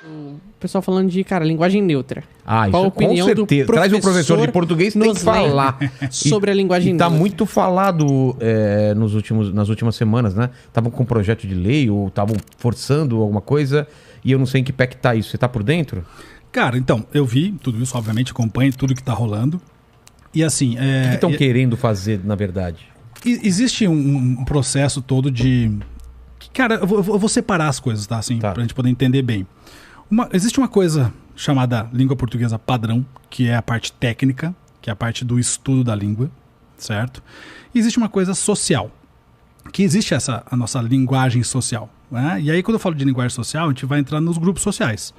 O pessoal falando de, cara, linguagem neutra. Qual a opinião com certeza. Traz um professor de português, tem que falar. Sobre a linguagem neutra. Tá muito falado nas últimas semanas, né? Estavam com um projeto de lei ou estavam forçando alguma coisa e eu não sei em que pé que tá isso. Você tá por dentro? Cara, então, eu vi tudo isso, obviamente, acompanho tudo que tá rolando. E assim... O que estão querendo fazer, na verdade? Existe um processo todo de... Cara, eu vou separar as coisas, tá? Assim, pra gente poder entender bem. Existe uma coisa chamada língua portuguesa padrão, que é a parte técnica, que é a parte do estudo da língua, certo? E existe uma coisa social, que existe a nossa linguagem social, né? E aí, quando eu falo de linguagem social, a gente vai entrar nos grupos sociais.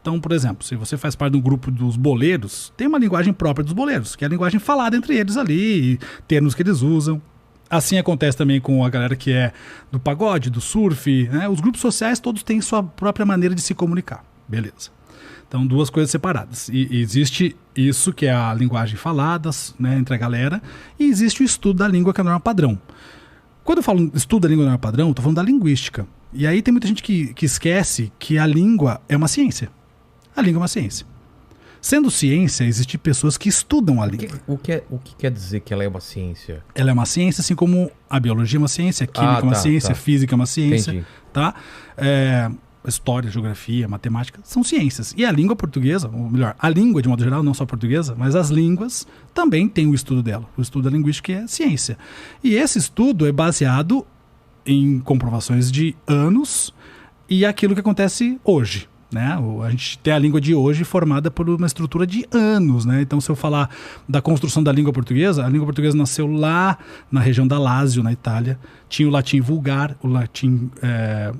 Então, por exemplo, se você faz parte do grupo dos boleiros, tem uma linguagem própria dos boleiros, que é a linguagem falada entre eles ali, termos que eles usam. Assim acontece também com a galera que é do pagode, do surf, né? Os grupos sociais todos têm sua própria maneira de se comunicar. Beleza. Então, duas coisas separadas. E existe isso, que é a linguagem falada, né, entre a galera, e existe o estudo da língua, que é a norma padrão. Quando eu falo estudo da língua norma padrão, eu estou falando da linguística. E aí tem muita gente que esquece que a língua é uma ciência. A língua é uma ciência. Sendo ciência, existem pessoas que estudam a língua. O que quer dizer que ela é uma ciência? Ela é uma ciência, assim como a biologia é uma ciência, a química é uma ciência, a física é uma ciência. Entendi. Tá? História, geografia, matemática, são ciências. E a língua portuguesa, ou melhor, a língua de modo geral, não só a portuguesa, mas as línguas também têm o estudo dela. O estudo da linguística é ciência. E esse estudo é baseado em comprovações de anos e aquilo que acontece hoje. Né? A gente tem a língua de hoje formada por uma estrutura de anos, né? Então, se eu falar da construção da língua portuguesa, a língua portuguesa nasceu lá na região da Lácio, na Itália. Tinha o latim vulgar, o latim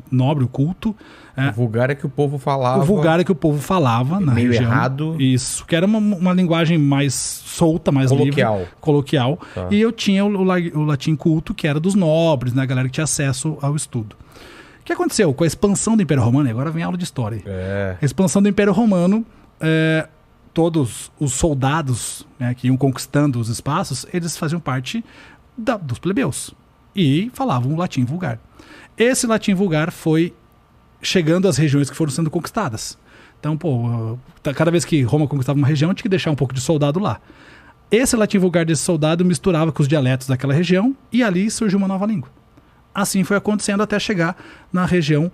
nobre, o culto. O vulgar é que o povo falava. O vulgar é que o povo falava na meio região. Errado. Isso, que era uma linguagem mais solta, mais coloquial. Livre. Coloquial. Tá. E eu tinha o latim culto, que era dos nobres, né? A galera que tinha acesso ao estudo. O que aconteceu com a expansão do Império Romano? Agora vem a aula de história. A expansão do Império Romano, todos os soldados, né, que iam conquistando os espaços, eles faziam parte dos plebeus e falavam o latim vulgar. Esse latim vulgar foi chegando às regiões que foram sendo conquistadas. Então, cada vez que Roma conquistava uma região, tinha que deixar um pouco de soldado lá. Esse latim vulgar desse soldado misturava com os dialetos daquela região e ali surgiu uma nova língua. Assim foi acontecendo até chegar na região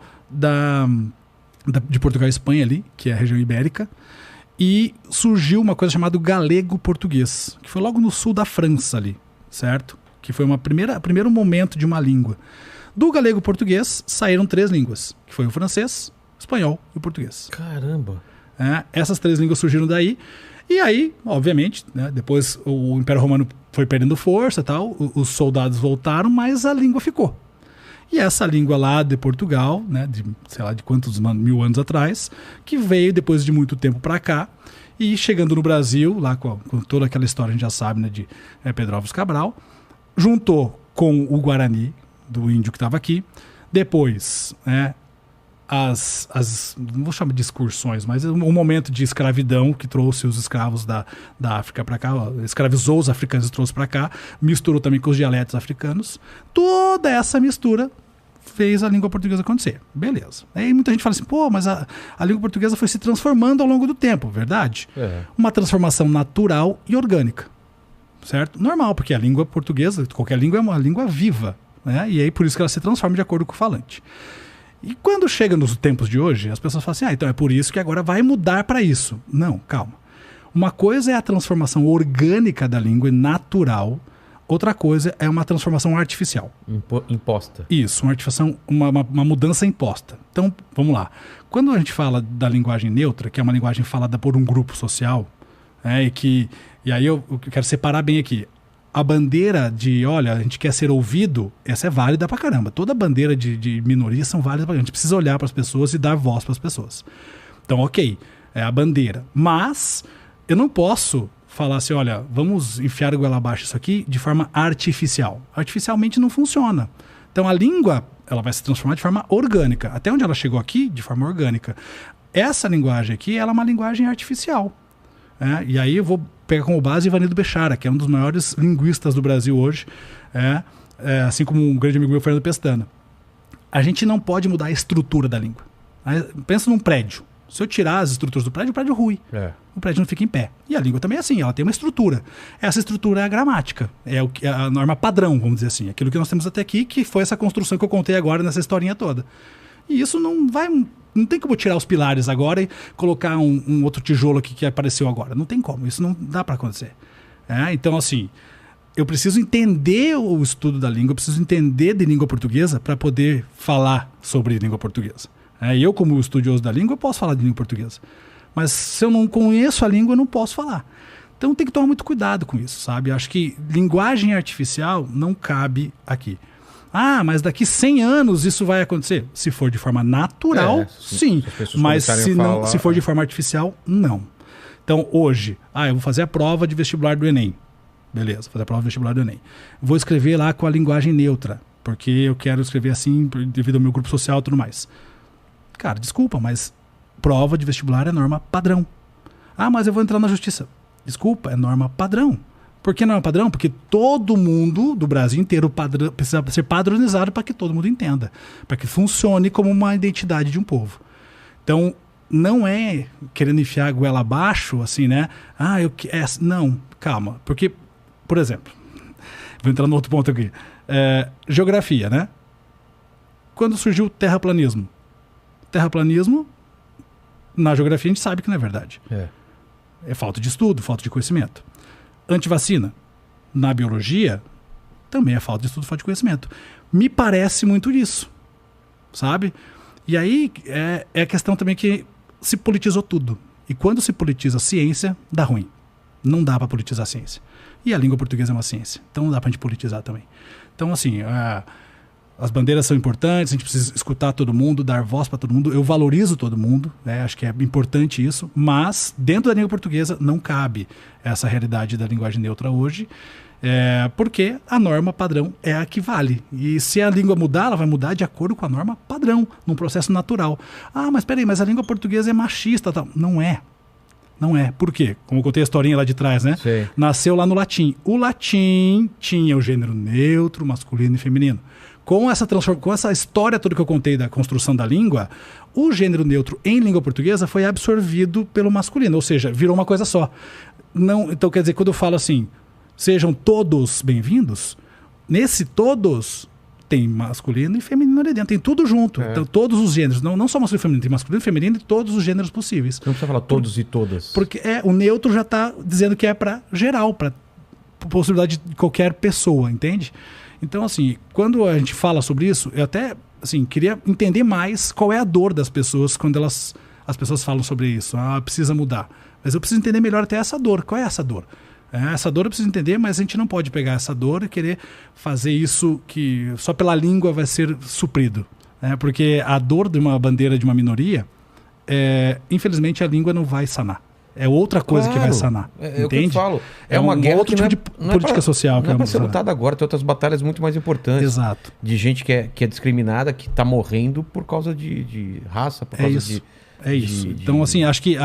de Portugal e Espanha ali, que é a região ibérica, e surgiu uma coisa chamada galego-português, que foi logo no sul da França ali, certo? Que foi primeiro momento de uma língua. Do galego-português saíram 3 línguas, que foi o francês, o espanhol e o português. Caramba! Essas 3 línguas surgiram daí, e aí, obviamente, né, depois o Império Romano foi perdendo força e tal, os soldados voltaram, mas a língua ficou. E essa língua lá de Portugal, né, de sei lá de quantos mil anos atrás, que veio depois de muito tempo para cá, e chegando no Brasil, lá com toda aquela história, a gente já sabe, né, de Pedro Álvares Cabral, juntou com o Guarani, do índio que estava aqui, depois, né, não vou chamar de excursões, mas um momento de escravidão que trouxe os escravos da África para cá, escravizou os africanos e trouxe para cá, misturou também com os dialetos africanos. Toda essa mistura fez a língua portuguesa acontecer. Beleza. Aí muita gente fala assim, mas a língua portuguesa foi se transformando ao longo do tempo, verdade? Uma transformação natural e orgânica, certo? Normal, porque a língua portuguesa, qualquer língua é uma língua viva, né? E aí por isso que ela se transforma de acordo com o falante. E quando chega nos tempos de hoje, as pessoas falam assim, então é por isso que agora vai mudar para isso. Não, calma. Uma coisa é a transformação orgânica da língua, natural. Outra coisa é uma transformação artificial. Imposta. Isso, uma mudança imposta. Então, vamos lá. Quando a gente fala da linguagem neutra, que é uma linguagem falada por um grupo social, e aí eu quero separar bem aqui. A bandeira de, a gente quer ser ouvido, essa é válida pra caramba. Toda bandeira de minoria são válidas pra gente. A gente precisa olhar para as pessoas e dar voz para as pessoas. Então, ok, é a bandeira. Mas eu não posso falar assim, vamos enfiar a goela abaixo isso aqui de forma artificial. Artificialmente não funciona. Então, a língua, ela vai se transformar de forma orgânica. Até onde ela chegou aqui, de forma orgânica. Essa linguagem aqui, ela é uma linguagem artificial. E aí eu vou pegar como base Ivanildo Bechara, que é um dos maiores linguistas do Brasil hoje, assim como um grande amigo meu, Fernando Pestana. A gente não pode mudar a estrutura da língua. Pensa num prédio, Se eu tirar as estruturas do prédio, o prédio rui. O prédio não fica em pé. E a língua também é assim, ela tem uma estrutura. Essa estrutura é a gramática, é a norma padrão, vamos dizer assim. Aquilo que nós temos até aqui, que foi essa construção que eu contei agora nessa historinha toda. E isso não tem como tirar os pilares agora e colocar um outro tijolo aqui que apareceu agora. Não tem como, isso não dá para acontecer. Então, assim, eu preciso entender o estudo da língua, eu preciso entender de língua portuguesa para poder falar sobre língua portuguesa. Eu, como estudioso da língua, eu posso falar de língua portuguesa. Mas se eu não conheço a língua, eu não posso falar. Então tem que tomar muito cuidado com isso, sabe? Acho que linguagem artificial não cabe aqui. Mas daqui 100 anos isso vai acontecer? Se for de forma natural, sim. Mas se for de forma artificial, não. Então hoje, eu vou fazer a prova de vestibular do Enem. Beleza, fazer a prova de vestibular do Enem. Vou escrever lá com a linguagem neutra, porque eu quero escrever assim devido ao meu grupo social e tudo mais. Cara, desculpa, mas prova de vestibular é norma padrão. Mas eu vou entrar na justiça. Desculpa, é norma padrão. Por que norma padrão? Porque todo mundo do Brasil inteiro precisa ser padronizado para que todo mundo entenda. Para que funcione como uma identidade de um povo. Então, não é querendo enfiar a goela abaixo, assim, né? Não, calma. Porque, por exemplo, vou entrar no outro ponto aqui. Geografia, né? Quando surgiu o terraplanismo? Terraplanismo, na geografia a gente sabe que não é verdade. É falta de estudo, falta de conhecimento. Antivacina, na biologia, também é falta de estudo, falta de conhecimento. Me parece muito disso, sabe? E aí é a questão também que se politizou tudo. E quando se politiza a ciência, dá ruim. Não dá para politizar a ciência. E a língua portuguesa é uma ciência, então não dá para a gente politizar também. Então, assim, as bandeiras são importantes, a gente precisa escutar todo mundo, dar voz para todo mundo. Eu valorizo todo mundo, né? Acho que é importante isso, mas dentro da língua portuguesa não cabe essa realidade da linguagem neutra hoje, porque a norma padrão é a que vale. E se a língua mudar, ela vai mudar de acordo com a norma padrão, num processo natural. Mas peraí, mas a língua portuguesa é machista, tal. Não é. Não é. Por quê? Como eu contei a historinha lá de trás, né? Sim. Nasceu lá no latim. O latim tinha o gênero neutro, masculino e feminino. Com essa história toda que eu contei da construção da língua, o gênero neutro em língua portuguesa foi absorvido pelo masculino, ou seja, virou uma coisa só. Então, quer dizer, quando eu falo assim, sejam todos bem-vindos, nesse todos tem masculino e feminino ali dentro, tem tudo junto. Então, todos os gêneros, não só masculino e feminino, tem masculino e feminino e todos os gêneros possíveis. Não precisa falar todos e todas. Porque o neutro já está dizendo que é para geral, para possibilidade de qualquer pessoa, entende? Então, assim, quando a gente fala sobre isso, eu até queria entender mais qual é a dor das pessoas quando as pessoas falam sobre isso. Precisa mudar. Mas eu preciso entender melhor até essa dor. Qual é essa dor? Essa dor eu preciso entender, mas a gente não pode pegar essa dor e querer fazer isso que só pela língua vai ser suprido. Porque a dor de uma bandeira de uma minoria, infelizmente a língua não vai sanar. É outra coisa que vai sanar. É o que eu falo. É uma guerra outro tipo de política social. Não é para ser lutada agora. Tem outras batalhas muito mais importantes. Exato. De gente que é discriminada, que está morrendo por causa de raça, por causa de... É isso. Então, assim, acho que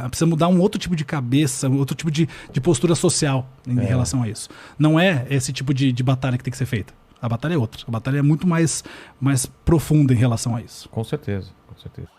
precisa mudar um outro tipo de cabeça, um outro tipo de postura social em relação a isso. Não é esse tipo de batalha que tem que ser feita. A batalha é outra. A batalha é muito mais profunda em relação a isso. Com certeza, com certeza.